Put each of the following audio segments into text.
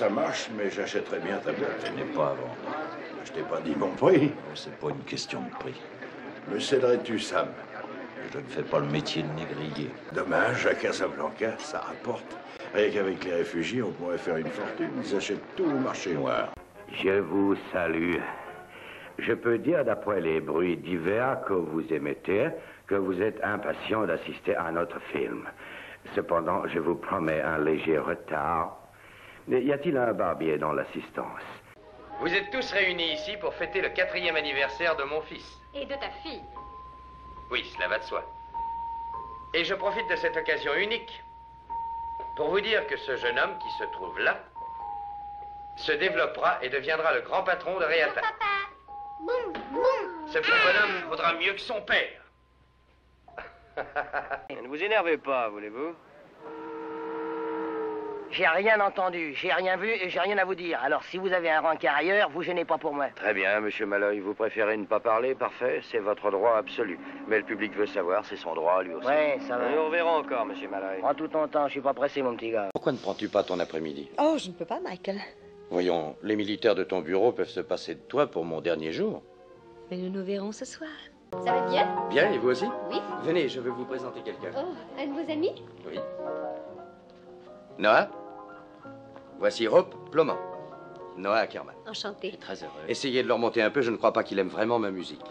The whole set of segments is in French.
ça marche, mais j'achèterais bien ta boîte. Ce n'est pas à vendre. Je t'ai pas dit mon prix. C'est pas une question de prix. Me céderais-tu, Sam? Je ne fais pas le métier de négrier. Dommage, à Casablanca, ça rapporte. Rien qu'avec les réfugiés, on pourrait faire une fortune. Ils achètent tout au marché noir. Je vous salue. Je peux dire, d'après les bruits divers que vous émettez, que vous êtes impatient d'assister à notre film. Cependant, je vous promets un léger retard. Y a-t-il un barbier dans l'assistance? Vous êtes tous réunis ici pour fêter le 4e anniversaire de mon fils. Et de ta fille. Oui, cela va de soi. Et je profite de cette occasion unique pour vous dire que ce jeune homme qui se trouve là se développera et deviendra le grand patron de Réata. Papa, boum, boum. Ce petit bonhomme vaudra mieux que son père. Ne vous énervez pas, voulez-vous? J'ai rien entendu, j'ai rien vu et j'ai rien à vous dire. Alors si vous avez un rencard ailleurs, vous gênez pas pour moi. Très bien, monsieur Malloy, vous préférez ne pas parler, parfait, c'est votre droit absolu. Mais le public veut savoir, c'est son droit, lui aussi. Ouais, ça va. Nous reverrons encore, monsieur Malloy. Prends tout ton temps, je suis pas pressé, mon petit gars. Pourquoi ne prends-tu pas ton après-midi? Oh, je ne peux pas, Michael. Voyons, les militaires de ton bureau peuvent se passer de toi pour mon dernier jour. Mais nous nous verrons ce soir. Ça va bien? Bien, et vous aussi? Oui. Venez, je vais vous présenter quelqu'un. Oh, un de vos amis? Oui. Noah, voici Hope Ploman. Noah Ackerman. Enchanté. Très heureux. Essayez de le remonter un peu, je ne crois pas qu'il aime vraiment ma musique.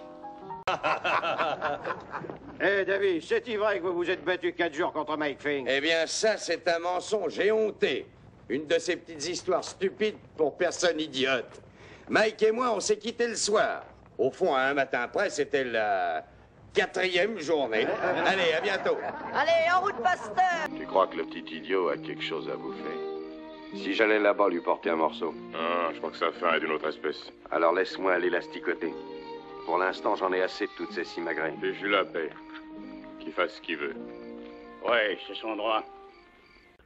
Eh, David, c'est-il vrai que vous vous êtes battu 4 jours contre Mike Fink? Eh bien, ça, c'est un mensonge. J'ai honté. Une de ces petites histoires stupides pour personne idiote. Mike et moi, on s'est quittés le soir. Au fond, un matin après, c'était la 4e journée. Allez, à bientôt. Allez, en route, pasteur! Tu crois que le petit idiot a quelque chose à bouffer? Si j'allais là-bas lui porter un morceau. Non, je crois que sa faim est d'une autre espèce. Alors laisse-moi aller l'asticoter. Pour l'instant, j'en ai assez de toutes ces simagrées. Fiche la paix. Qu'il fasse ce qu'il veut. Ouais, c'est son droit.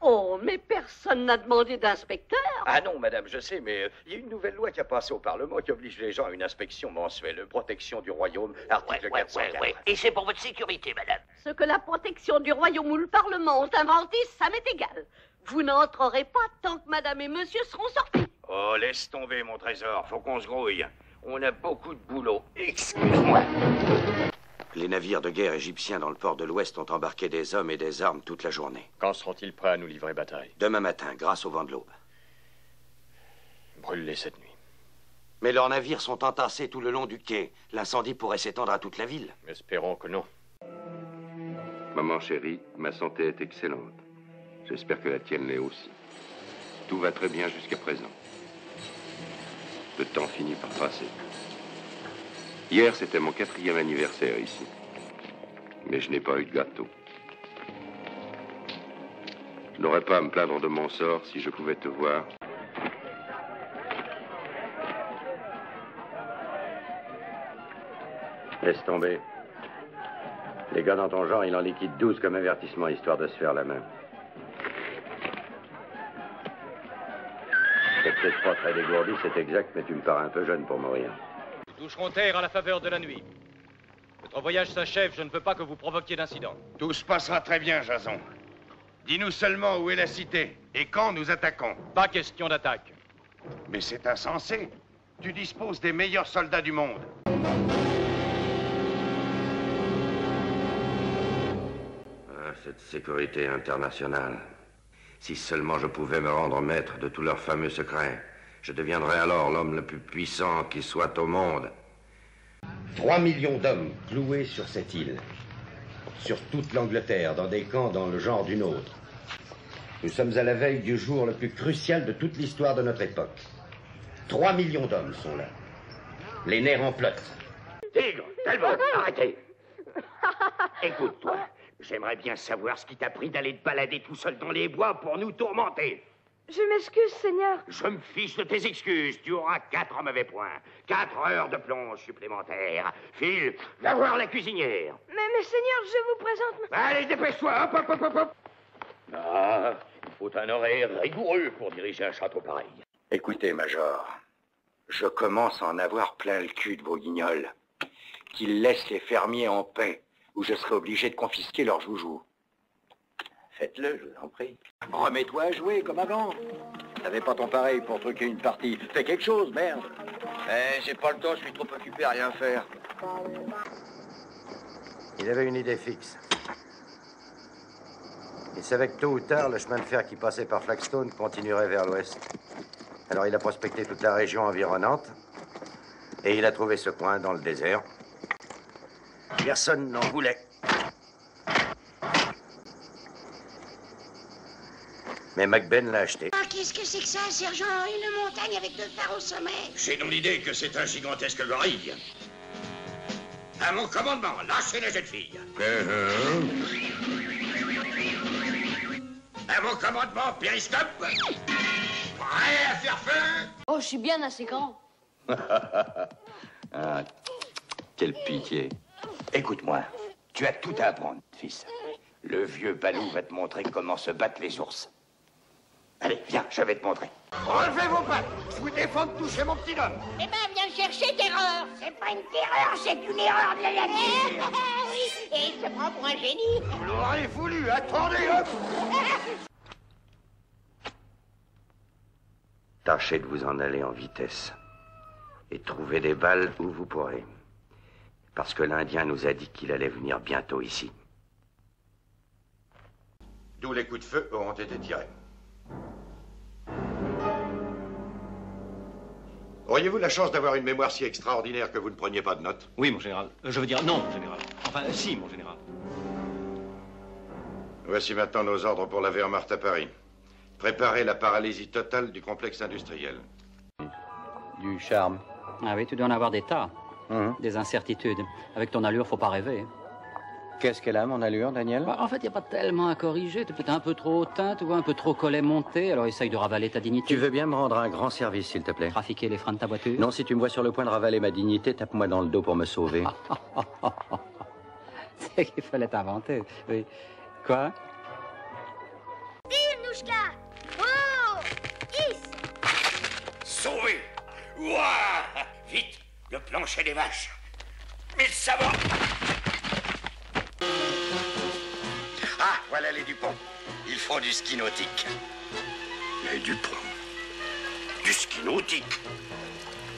Oh, mais personne n'a demandé d'inspecteur. Ah non, madame, je sais, mais il y a une nouvelle loi qui a passé au Parlement qui oblige les gens à une inspection mensuelle. Protection du royaume, article 404. Et c'est pour votre sécurité, madame. Ce que la protection du royaume ou le Parlement ont inventé, ça m'est égal. Vous n'entrerez pas tant que madame et monsieur seront sortis. Oh, laisse tomber, mon trésor. Faut qu'on se grouille. On a beaucoup de boulot. Excuse-moi. Les navires de guerre égyptiens dans le port de l'Ouest ont embarqué des hommes et des armes toute la journée. Quand seront-ils prêts à nous livrer bataille? Demain matin, grâce au vent de l'aube. Brûle-les cette nuit. Mais leurs navires sont entassés tout le long du quai. L'incendie pourrait s'étendre à toute la ville. Espérons que non. Maman chérie, ma santé est excellente. J'espère que la tienne l'est aussi. Tout va très bien jusqu'à présent. Le temps finit par passer. Hier, c'était mon 4e anniversaire ici. Mais je n'ai pas eu de gâteau. Je n'aurais pas à me plaindre de mon sort si je pouvais te voir. Laisse tomber. Les gars dans ton genre, ils en liquident 12 comme avertissement, histoire de se faire la main. T'es peut-être pas très dégourdi, c'est exact, mais tu me parais un peu jeune pour mourir. Nous toucherons terre à la faveur de la nuit. Notre voyage s'achève, je ne veux pas que vous provoquiez d'incident. Tout se passera très bien, Jason. Dis-nous seulement où est la cité et quand nous attaquons. Pas question d'attaque. Mais c'est insensé. Tu disposes des meilleurs soldats du monde. Ah, cette sécurité internationale. Si seulement je pouvais me rendre maître de tous leurs fameux secrets, je deviendrais alors l'homme le plus puissant qui soit au monde. 3 millions d'hommes cloués sur cette île, sur toute l'Angleterre, dans des camps dans le genre du nôtre. Nous sommes à la veille du jour le plus crucial de toute l'histoire de notre époque. 3 millions d'hommes sont là. Les nerfs en flotte. Tigre, Talbot, arrêtez. Écoute-toi, j'aimerais bien savoir ce qui t'a pris d'aller te balader tout seul dans les bois pour nous tourmenter. Je m'excuse, Seigneur. Je me fiche de tes excuses. Tu auras 4 mauvais points. 4 heures de plonge supplémentaires. Phil, va voir la cuisinière. Mais Seigneur, je vous présente... Allez, dépêche-toi. Hop, hop, hop, hop, hop. Ah, il faut un horaire rigoureux pour diriger un château pareil. Écoutez, Major, je commence à en avoir plein le cul de vos guignols. Qu'ils laissent les fermiers en paix, ou je serai obligé de confisquer leurs joujoux. Faites-le, je vous en prie. Remets-toi à jouer comme avant. T'avais pas ton pareil pour truquer une partie. Fais quelque chose, merde. Eh, j'ai pas le temps, je suis trop occupé à rien faire. Il avait une idée fixe. Il savait que tôt ou tard, le chemin de fer qui passait par Flagstone continuerait vers l'ouest. Alors il a prospecté toute la région environnante et il a trouvé ce coin dans le désert. Personne n'en voulait. Mais McBain l'a acheté. Ah, qu'est-ce que c'est que ça, sergent? Une montagne avec deux phares au sommet. J'ai dans l'idée que c'est un gigantesque gorille. À mon commandement, lâchez la jeune fille. À mon commandement, périscope. Prêt à faire feu? Oh, je suis bien assez grand. Ah, quelle pitié. Écoute-moi, tu as tout à apprendre, fils. Le vieux Balou va te montrer comment se battent les ours. Allez, viens, je vais te montrer. Relevez vos pattes. Je vous défends de toucher mon petit homme. Eh ben, viens chercher, terreur. C'est pas une terreur, c'est une erreur de la nature. Oui, et il se prend pour un génie. Vous l'aurez voulu, attendez, hop. Tâchez de vous en aller en vitesse. Et trouvez des balles où vous pourrez. Parce que l'Indien nous a dit qu'il allait venir bientôt ici. D'où les coups de feu auront été tirés. Auriez-vous la chance d'avoir une mémoire si extraordinaire que vous ne preniez pas de notes? Oui, mon général. Je veux dire, non, mon général. Enfin, si, mon général. Voici maintenant nos ordres pour la Wehrmacht à Paris. Préparez la paralysie totale du complexe industriel. Du charme. Ah oui, tu dois en avoir des tas. Des incertitudes. Avec ton allure, faut pas rêver. Qu'est-ce qu'elle a, mon allure, Daniel? Bah, en fait, il n'y a pas tellement à corriger. Tu es peut-être un peu trop hautain, tu vois, un peu trop collet monté, alors essaye de ravaler ta dignité. Tu veux bien me rendre un grand service, s'il te plaît? Trafiquer les freins de ta voiture? Non, si tu me vois sur le point de ravaler ma dignité, tape-moi dans le dos pour me sauver. C'est qu'il fallait t'inventer, oui. Quoi? Tire, Nouchka. Oh, Is. Sauvé! Ouah! Vite, le plancher des vaches. 1000 sabots! Ah, voilà les Dupont. Ils font du ski nautique. Les Dupont? Du ski nautique?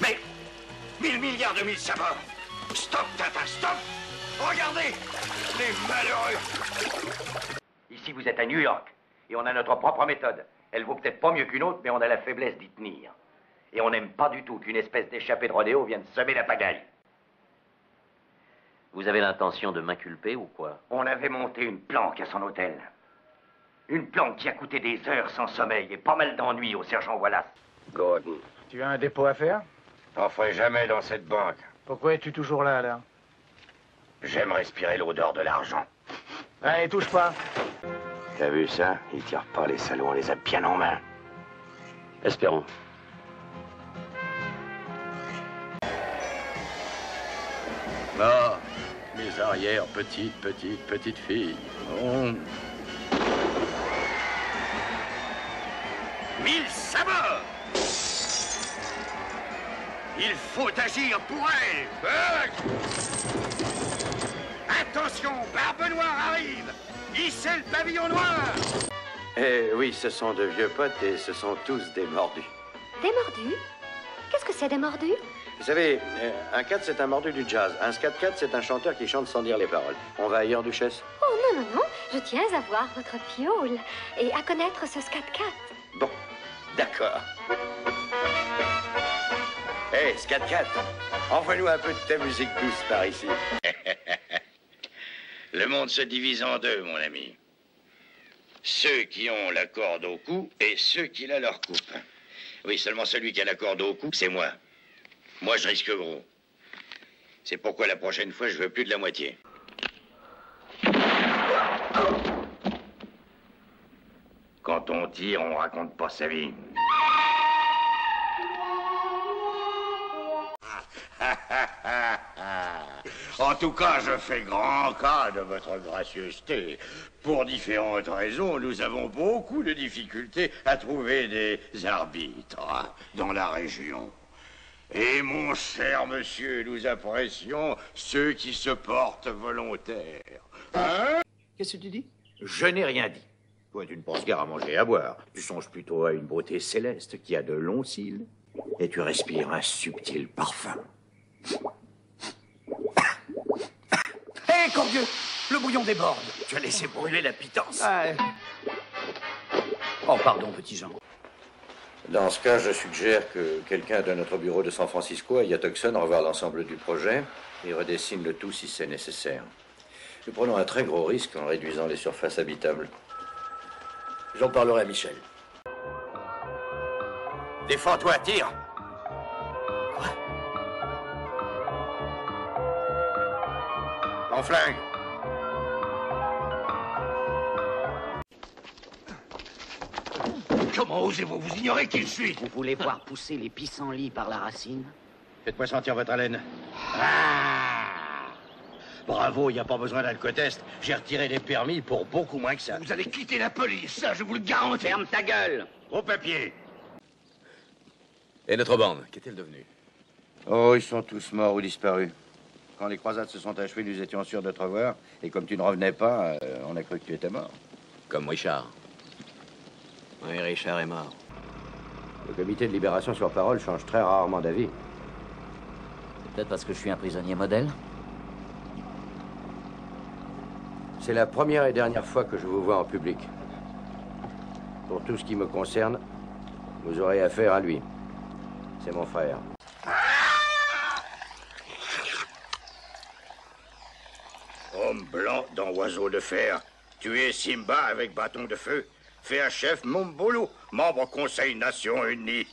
Mais 1000 milliards de 1000 sabords! Stop, Tintin, stop! Regardez! Les malheureux! Ici, vous êtes à New York, et on a notre propre méthode. Elle vaut peut-être pas mieux qu'une autre, mais on a la faiblesse d'y tenir. Et on n'aime pas du tout qu'une espèce d'échappée de rodéo vienne semer la pagaille. Vous avez l'intention de m'inculper ou quoi? On avait monté une planque à son hôtel. Une planque qui a coûté des heures sans sommeil et pas mal d'ennuis au sergent Wallace. Gordon. Tu as un dépôt à faire? T'en ferai jamais dans cette banque. Pourquoi es-tu toujours là, alors? J'aime respirer l'odeur de l'argent. Allez, touche pas. T'as vu ça? Ils tirent pas, les salauds, on les a bien en main. Espérons. Ah, mes arrières, petite fille. Oh. 1000 sabords! Il faut agir pour elle! Attention, Barbe Noire arrive! Hissez le pavillon noir! Eh oui, ce sont de vieux potes et ce sont tous des mordus. Des mordus? Qu'est-ce que c'est des mordus? Vous savez, un 4 c'est un mordu du jazz. Un scat-cat c'est un chanteur qui chante sans dire les paroles. On va ailleurs, Duchesse? Oh non, non, non. Je tiens à voir votre piole et à connaître ce scat-cat. Bon, d'accord. Hé, hey, scat-cat, envoie-nous un peu de ta musique douce par ici. Le monde se divise en deux, mon ami. Ceux qui ont la corde au cou et ceux qui la leur coupent. Oui, seulement celui qui a la corde au cou, c'est moi. Moi, je risque gros. C'est pourquoi la prochaine fois, je veux plus de la moitié. Quand on tire, on raconte pas sa vie. En tout cas, je fais grand cas de votre gracieuseté. Pour différentes raisons, nous avons beaucoup de difficultés à trouver des arbitres dans la région. Et mon cher monsieur, nous apprécions ceux qui se portent volontaires. Hein? Qu'est-ce que tu dis? Je n'ai rien dit. Toi, tu ne penses guère à manger et à boire. Tu songes plutôt à une beauté céleste qui a de longs cils. Et tu respires un subtil parfum. Hé, Cordieu, le bouillon déborde. Tu as laissé brûler la pitance. Oh, pardon, petit Jean. Dans ce cas, je suggère que quelqu'un de notre bureau de San Francisco aille à Tucson revoir l'ensemble du projet et redessine le tout si c'est nécessaire. Nous prenons un très gros risque en réduisant les surfaces habitables. J'en parlerai à Michel. Défends-toi, tire. En flingue. Comment osez-vous vous ignorer qui je suis? Vous voulez voir pousser les pissenlits par la racine? Faites-moi sentir votre haleine. Bravo, il n'y a pas besoin d'alcotest. J'ai retiré les permis pour beaucoup moins que ça. Vous allez quitter la police, ça, je vous le garantis. Ferme ta gueule! Au papier. Et notre bande, qu'est-elle devenue? Oh, ils sont tous morts ou disparus. Quand les croisades se sont achevées, nous étions sûrs de te revoir. Et comme tu ne revenais pas, on a cru que tu étais mort. Comme Richard. Oui, Richard est mort. Le comité de libération sur parole change très rarement d'avis. C'est peut-être parce que je suis un prisonnier modèle? C'est la première et dernière fois que je vous vois en public. Pour tout ce qui me concerne, vous aurez affaire à lui. C'est mon frère. Homme blanc dans Oiseau de fer. Tuer Simba avec bâton de feu. Fait un chef Mombolo, membre Conseil Nations Unies.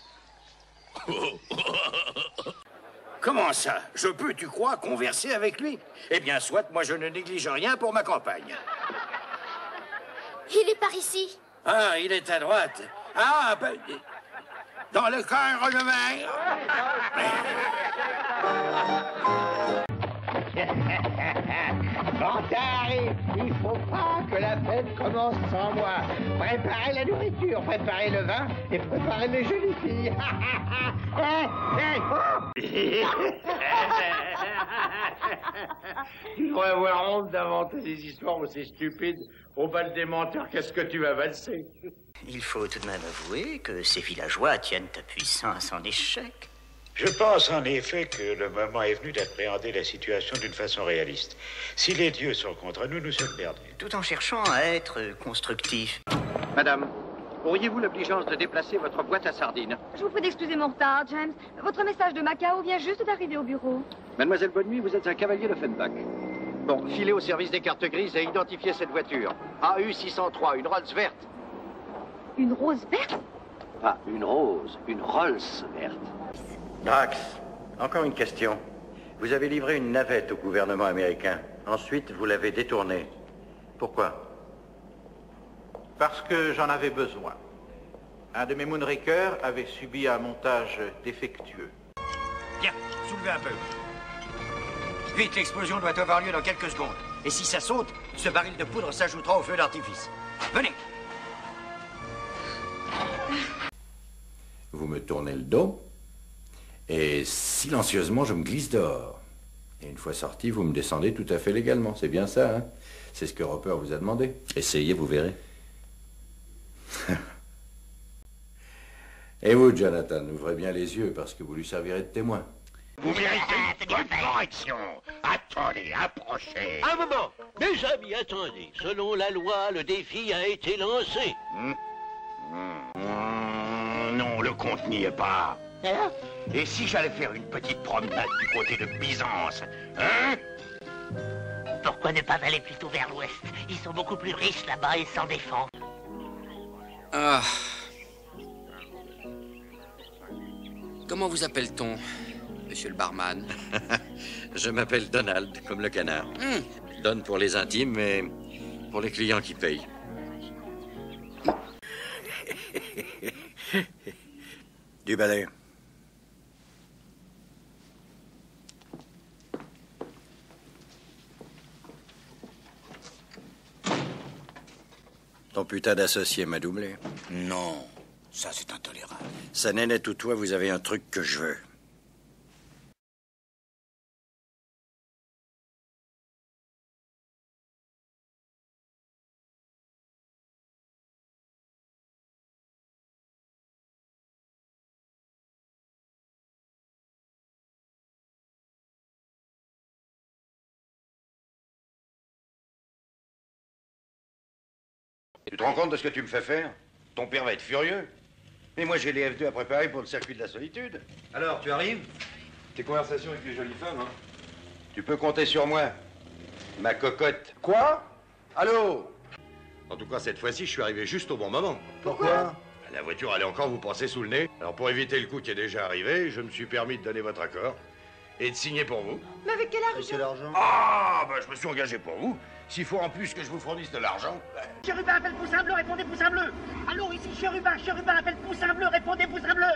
Comment ça? Je peux, tu crois, converser avec lui? Eh bien, soit, moi je ne néglige rien pour ma campagne. Il est par ici. Ah, il est à droite. Ah, ben... Dans le cœur de mer. Quand t'arrives, il faut pas que la fête commence sans moi. Préparez la nourriture, préparez le vin et préparez les jolies filles. Tu devrais avoir honte d'inventer des histoires aussi stupides. Au bal des menteurs, qu'est-ce que tu vas valser? Il faut tout de même avouer que ces villageois tiennent ta puissance en échec. Je pense en effet que le moment est venu d'appréhender la situation d'une façon réaliste. Si les dieux sont contre nous, nous sommes perdus. Tout en cherchant à être constructif. Madame, auriez-vous l'obligeance de déplacer votre boîte à sardines? Je vous prie d'excuser mon retard, James. Votre message de Macao vient juste d'arriver au bureau. Mademoiselle Bonne Nuit, vous êtes un cavalier de Fenbach. Bon, filez au service des cartes grises et identifiez cette voiture. AU 603, une Rolls verte. Une rose verte? Pas une rose, une Rolls verte. Drax, encore une question. Vous avez livré une navette au gouvernement américain. Ensuite, vous l'avez détournée. Pourquoi? Parce que j'en avais besoin. Un de mes Moonrakers avait subi un montage défectueux. Bien, soulevez un peu. Vite, l'explosion doit avoir lieu dans quelques secondes. Et si ça saute, ce baril de poudre s'ajoutera au feu d'artifice. Venez. Vous me tournez le dos et silencieusement, je me glisse dehors. Et une fois sorti, vous me descendez tout à fait légalement. C'est bien ça, hein? C'est ce que Roper vous a demandé. Essayez, vous verrez. Et vous, Jonathan, ouvrez bien les yeux parce que vous lui servirez de témoin. Vous méritez une bonne correction. Attendez, approchez. Un moment, mes amis, attendez. Selon la loi, le défi a été lancé. Non, le compte n'y est pas. Et si j'allais faire une petite promenade du côté de Byzance, hein? Pourquoi ne pas aller plutôt vers l'ouest? Ils sont beaucoup plus riches là-bas et sans défense. Ah. Comment vous appelle-t-on, monsieur le barman? Je m'appelle Donald, comme le canard. Donne pour les intimes, mais pour les clients qui payent. Du balai. Ton putain d'associé m'a doublé. Non, ça c'est intolérable. Ça Nénette ou toi, vous avez un truc que je veux. Tu te rends compte de ce que tu me fais faire? Ton père va être furieux. Mais moi, j'ai les F2 à préparer pour le circuit de la solitude. Alors, tu arrives? Tes conversations avec les jolies femmes, hein? Tu peux compter sur moi, ma cocotte. Quoi? Allô? En tout cas, cette fois-ci, je suis arrivé juste au bon moment. Pourquoi? La voiture allait encore vous passer sous le nez. Alors, pour éviter le coup qui est déjà arrivé, je me suis permis de donner votre accord et de signer pour vous. Mais avec quel argent? Ah, bah, je me suis engagé pour vous. S'il faut en plus que je vous fournisse de l'argent. Chérubin appelle Poussin Bleu, répondez Poussin Bleu. Allô, ici Chérubin, Chérubin appelle Poussin Bleu, répondez Poussin Bleu.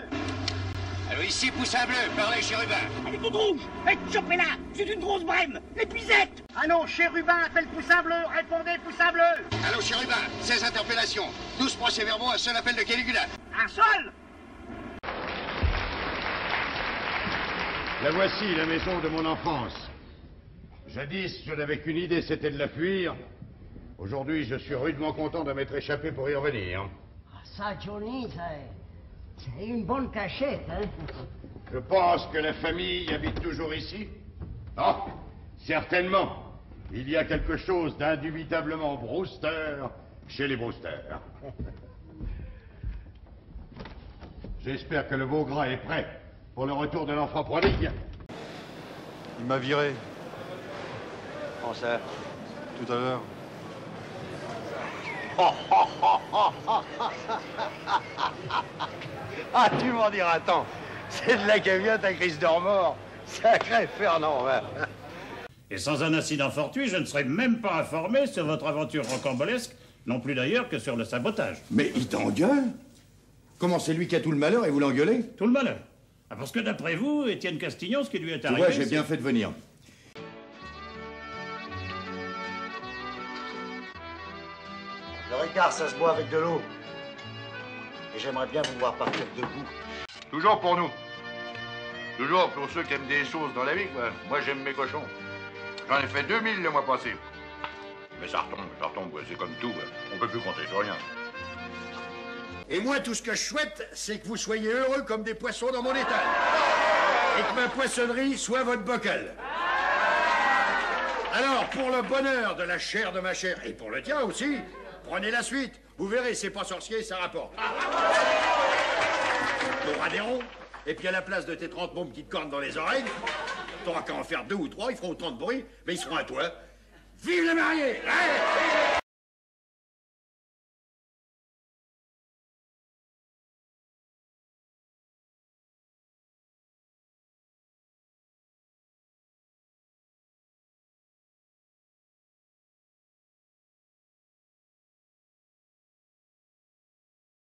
Allô, ici Poussin Bleu, parlez Chérubin. Elle est toute rouge. Hé, chopez-la, c'est une grosse brème. L'épuisette. Allô, Chérubin appelle Poussin Bleu, répondez Poussin Bleu. Allô, Chérubin, 16 interpellations, 12 procès-verbaux, un seul appel de Caligula. Un seul? La voici, la maison de mon enfance. Jadis, je n'avais qu'une idée, c'était de la fuir. Aujourd'hui, je suis rudement content de m'être échappé pour y revenir. Ah, ça, Johnny, c'est une bonne cachette, hein? Je pense que la famille habite toujours ici. Ah, certainement. Il y a quelque chose d'indubitablement Brewster chez les Brewster. J'espère que le veau gras est prêt pour le retour de l'enfant prodigue. Il m'a viré. Quand ça? Tout à l'heure. Ah, tu m'en diras tant. C'est de là qu'elle vient ta crise de remords. Sacré Fernand. Et sans un incident fortuit, je ne serais même pas informé sur votre aventure rocambolesque, non plus d'ailleurs que sur le sabotage. Mais il t'engueule? Comment c'est lui qui a tout le malheur et vous l'engueulez? Tout le malheur. Ah, parce que d'après vous, Étienne Castignon, ce qui lui est arrivé... Ouais, j'ai bien fait de venir. Le Ricard, ça se boit avec de l'eau. Et j'aimerais bien vous voir partir debout. Toujours pour nous. Toujours pour ceux qui aiment des sauces dans la vie, quoi. Moi, j'aime mes cochons. J'en ai fait 2000 le mois passé. Mais ça retombe, quoi. C'est comme tout, quoi. On peut plus compter sur rien. Et moi, tout ce que je souhaite, c'est que vous soyez heureux comme des poissons dans mon étal. Et que ma poissonnerie soit votre bocal. Alors, pour le bonheur de la chair de ma chair, et pour le tien aussi, prenez la suite. Vous verrez, c'est pas sorcier, ça rapporte. T'auras des ronds, et puis à la place de tes 30 bombes qui te cornent dans les oreilles, t'auras qu'à en faire 2 ou 3, ils feront autant de bruit, mais ils seront à toi. Vive les mariés! Allez,